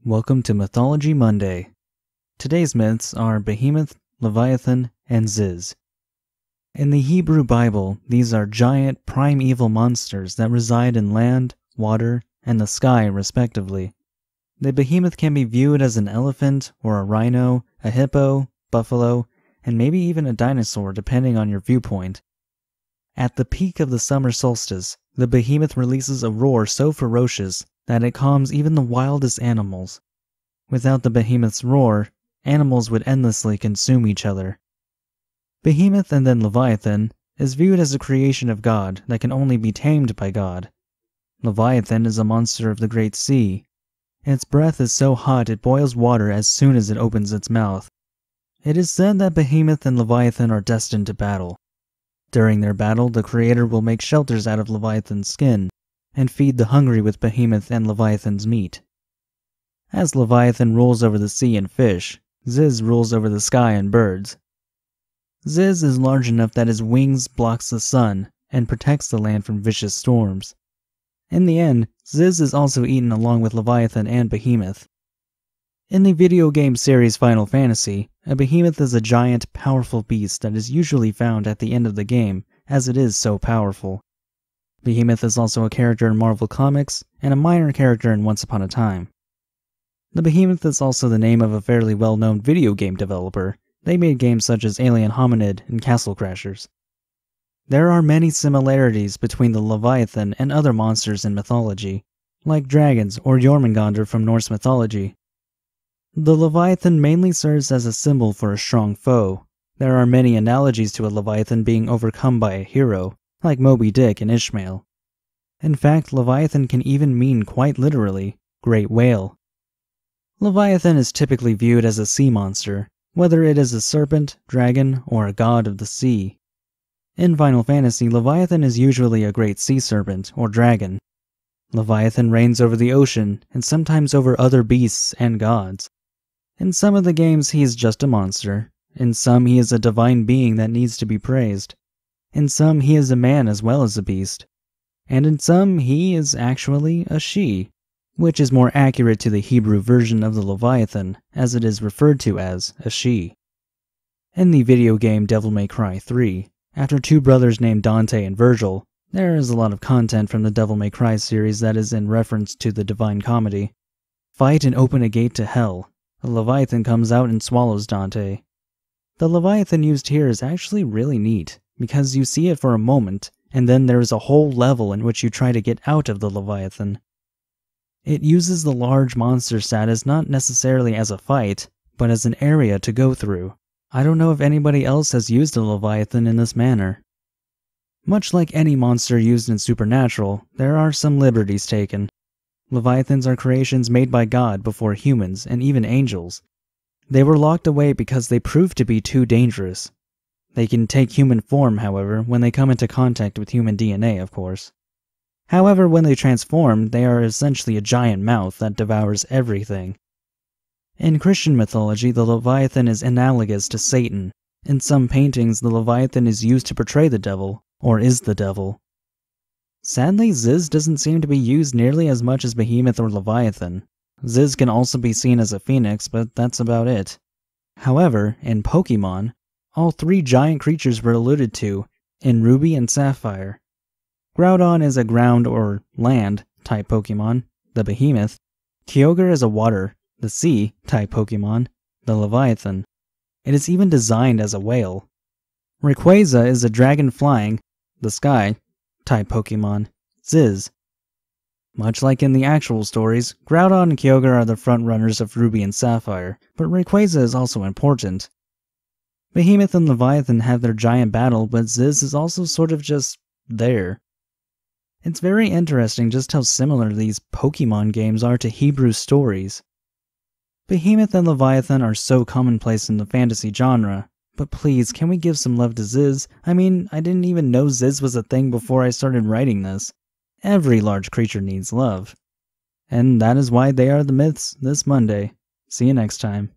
Welcome to Mythology Monday. Today's myths are Behemoth, Leviathan, and Ziz. In the Hebrew Bible, these are giant primeval monsters that reside in land, water, and the sky respectively. The behemoth can be viewed as an elephant or a rhino, a hippo, buffalo, and maybe even a dinosaur depending on your viewpoint. At the peak of the summer solstice, the behemoth releases a roar so ferocious that it calms even the wildest animals. Without the behemoth's roar, animals would endlessly consume each other. Behemoth and then Leviathan is viewed as a creation of God that can only be tamed by God. Leviathan is a monster of the great sea. Its breath is so hot it boils water as soon as it opens its mouth. It is said that Behemoth and Leviathan are destined to battle. During their battle, the Creator will make shelters out of Leviathan's skin and feed the hungry with Behemoth and Leviathan's meat. As Leviathan rules over the sea and fish, Ziz rules over the sky and birds. Ziz is large enough that his wings blocks the sun and protects the land from vicious storms. In the end, Ziz is also eaten along with Leviathan and Behemoth. In the video game series Final Fantasy, a behemoth is a giant, powerful beast that is usually found at the end of the game, as it is so powerful. Behemoth is also a character in Marvel Comics, and a minor character in Once Upon a Time. The Behemoth is also the name of a fairly well-known video game developer. They made games such as Alien Hominid and Castle Crashers. There are many similarities between the Leviathan and other monsters in mythology, like dragons or Jormungandr from Norse mythology. The Leviathan mainly serves as a symbol for a strong foe. There are many analogies to a Leviathan being overcome by a hero, like Moby Dick and Ishmael. In fact, Leviathan can even mean quite literally, great whale. Leviathan is typically viewed as a sea monster, whether it is a serpent, dragon, or a god of the sea. In Final Fantasy, Leviathan is usually a great sea serpent or dragon. Leviathan reigns over the ocean and sometimes over other beasts and gods. In some of the games, he is just a monster. In some, he is a divine being that needs to be praised. In some, he is a man as well as a beast. And in some, he is actually a she, which is more accurate to the Hebrew version of the Leviathan, as it is referred to as a she. In the video game Devil May Cry 3, after two brothers named Dante and Virgil, there is a lot of content from the Devil May Cry series that is in reference to the Divine Comedy. Fight and open a gate to hell. A Leviathan comes out and swallows Dante. The Leviathan used here is actually really neat, because you see it for a moment, and then there is a whole level in which you try to get out of the Leviathan. It uses the large monster status not necessarily as a fight, but as an area to go through. I don't know if anybody else has used a Leviathan in this manner. Much like any monster used in Supernatural, there are some liberties taken. Leviathans are creations made by God before humans and even angels. They were locked away because they proved to be too dangerous. They can take human form, however, when they come into contact with human DNA, of course. However, when they transform, they are essentially a giant mouth that devours everything. In Christian mythology, the Leviathan is analogous to Satan. In some paintings, the Leviathan is used to portray the devil, or is the devil. Sadly, Ziz doesn't seem to be used nearly as much as Behemoth or Leviathan. Ziz can also be seen as a phoenix, but that's about it. However, in Pokemon, all three giant creatures were alluded to in Ruby and Sapphire. Groudon is a ground or land type Pokemon, the Behemoth. Kyogre is a water, the sea type Pokemon, the Leviathan. It is even designed as a whale. Rayquaza is a dragon flying, the sky type Pokemon, Ziz. Much like in the actual stories, Groudon and Kyogre are the frontrunners of Ruby and Sapphire, but Rayquaza is also important. Behemoth and Leviathan have their giant battle, but Ziz is also sort of just there. It's very interesting just how similar these Pokemon games are to Hebrew stories. Behemoth and Leviathan are so commonplace in the fantasy genre, but please, can we give some love to Ziz? I mean, I didn't even know Ziz was a thing before I started writing this. Every large creature needs love. And that is why they are the myths this Monday. See you next time.